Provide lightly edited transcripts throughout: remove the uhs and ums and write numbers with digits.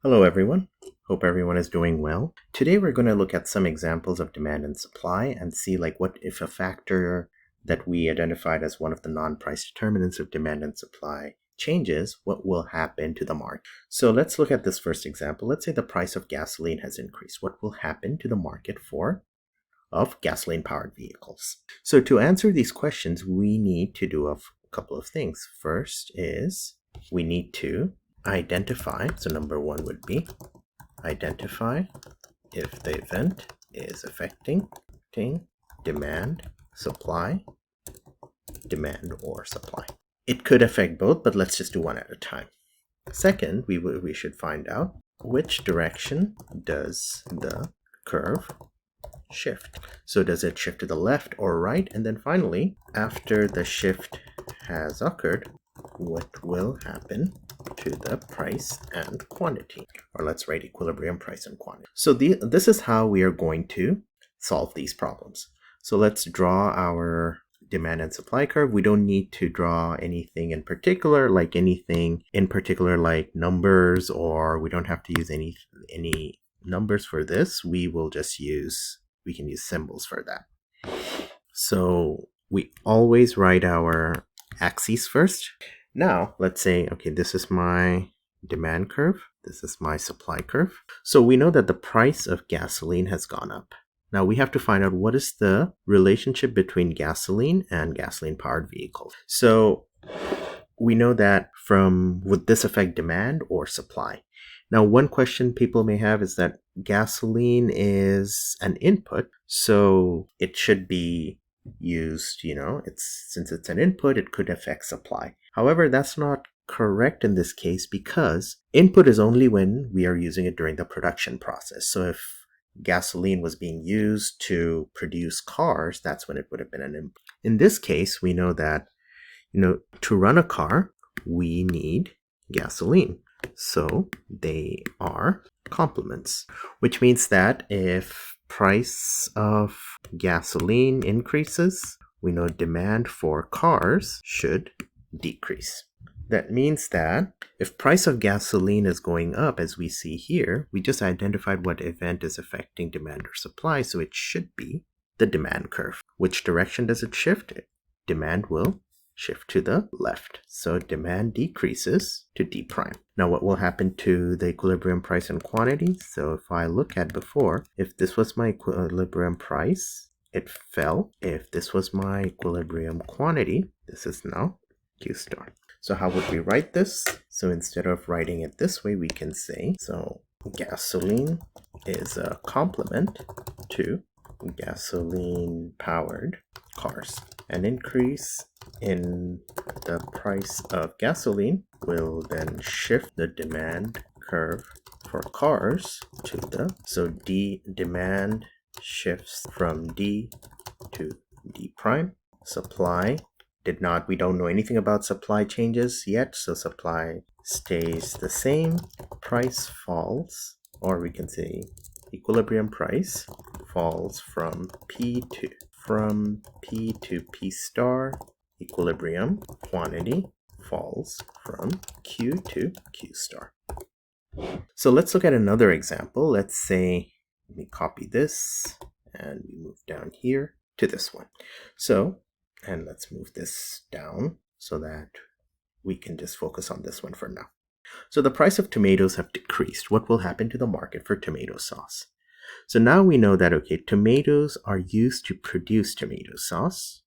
Hello everyone. Hope everyone is doing well. Today we're going to look at some examples of demand and supply and see what if a factor that we identified as one of the non-price determinants of demand and supply changes, what will happen to the market. So let's look at this first example. Let's say the price of gasoline has increased. What will happen to the market of gasoline powered vehicles? So to answer these questions, we need to do a couple of things. First is we need to identify, so number one would be identify if the event is affecting demand, supply, demand or supply. It could affect both, but let's just do one at a time. Second, we should find out which direction does the curve shift. So does it shift to the left or right? And then finally, after the shift has occurred, what will happen to the price and quantity? Or let's write equilibrium price and quantity. So this is how we are going to solve these problems. So let's draw our demand and supply curve. We don't need to draw anything in particular, like numbers, or we don't have to use any numbers for this. We can use symbols for that. So we always write our axes first. Now, let's say, okay, this is my demand curve. This is my supply curve. So we know that the price of gasoline has gone up. Now we have to find out what is the relationship between gasoline and gasoline-powered vehicles. So we know that would this affect demand or supply? Now, one question people may have is that gasoline is an input, so it should be used, since it's an input, it could affect supply. However, that's not correct in this case because input is only when we are using it during the production process. So if gasoline was being used to produce cars, that's when it would have been an input. In this case, we know that, to run a car, we need gasoline. So they are complements, which means that if price of gasoline increases, we know demand for cars should decrease. That means that if price of gasoline is going up, as we see here, we just identified what event is affecting demand or supply, so it should be the demand curve. Which direction does it shift? Demand will shift to the left. So demand decreases to D prime. Now what will happen to the equilibrium price and quantity? So if I look at before, if this was my equilibrium price, it fell. If this was my equilibrium quantity, this is now Q star. So how would we write this? So instead of writing it this way, we can say, so gasoline is a complement to gasoline powered cars. An increase in the price of gasoline will then shift the demand curve for cars to so demand shifts from D to D prime. Supply we don't know anything about supply changes yet, so supply stays the same. Price falls, or we can say equilibrium price falls from P to P star. Equilibrium quantity falls from Q to Q star. So let's look at another example. Let's say we copy this and we move down here to this one. And let's move this down so that we can just focus on this one for now. So the price of tomatoes have decreased. What will happen to the market for tomato sauce? So now we know that, okay, tomatoes are used to produce tomato sauce.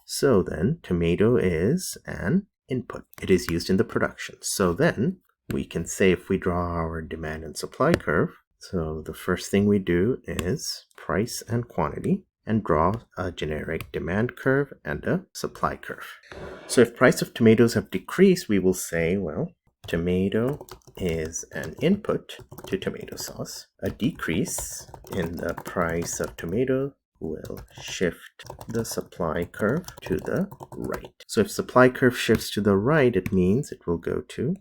So then tomato is an input. It is used in the production. So then we can say, if we draw our demand and supply curve, so the first thing we do is price and quantity, and draw a generic demand curve and a supply curve. So if price of tomatoes have decreased, we will say, well, tomato is an input to tomato sauce. A decrease in the price of tomato will shift the supply curve to the right. So if supply curve shifts to the right, it means it will go to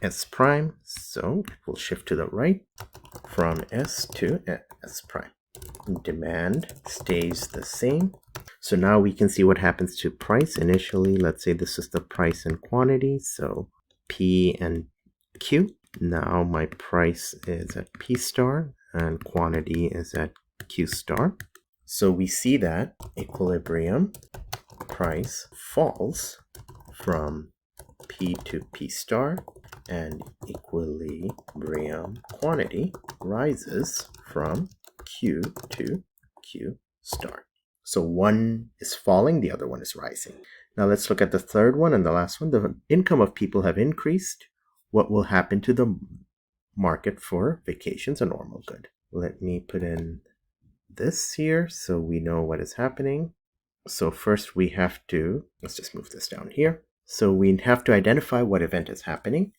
S prime. So it will shift to the right from S to S prime. Demand stays the same. So now we can see what happens to price initially. Let's say this is the price and quantity. So P and Q. Now my price is at P star and quantity is at Q star. So we see that equilibrium price falls from P to P star, and equilibrium quantity rises from Q to Q star. So one is falling, the other one is rising. Now let's look at the third one and the last one. The income of people have increased. What will happen to the market for vacations? A normal good. Let me put in this here so we know what is happening. So first we have to, let's just move this down here. So we have to identify what event is happening.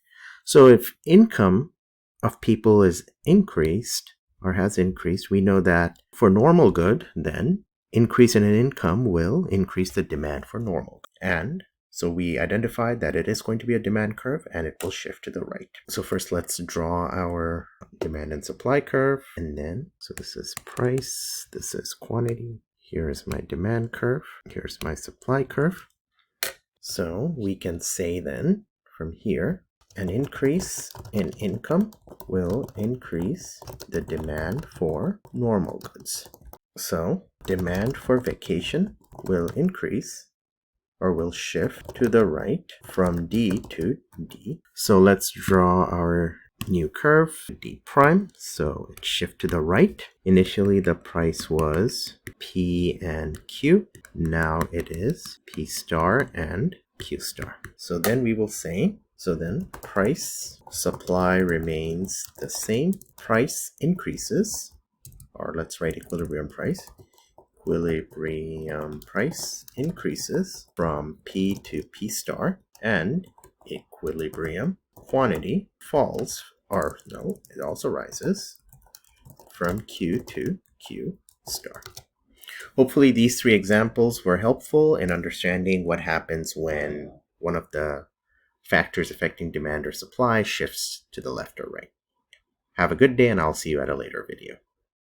So if income of people is increased or has increased, we know that for normal good, then increase in an income will increase the demand for normal. And so we identified that it is going to be a demand curve and it will shift to the right. So first let's draw our demand and supply curve. And then, so this is price, this is quantity. Here is my demand curve. Here's my supply curve. So we can say then from here, an increase in income will increase the demand for normal goods. So demand for vacation will increase or will shift to the right from D to D. So let's draw our new curve, D prime. So it shift to the right. Initially the price was P and Q. Now it is P star and Q star. So then we will say, so then price supply remains the same. Price increases, or let's write equilibrium price. Equilibrium price increases from P to P star, and equilibrium quantity falls, or no, it also rises from Q to Q star. Hopefully these three examples were helpful in understanding what happens when one of the factors affecting demand or supply shifts to the left or right. Have a good day, and I'll see you at a later video.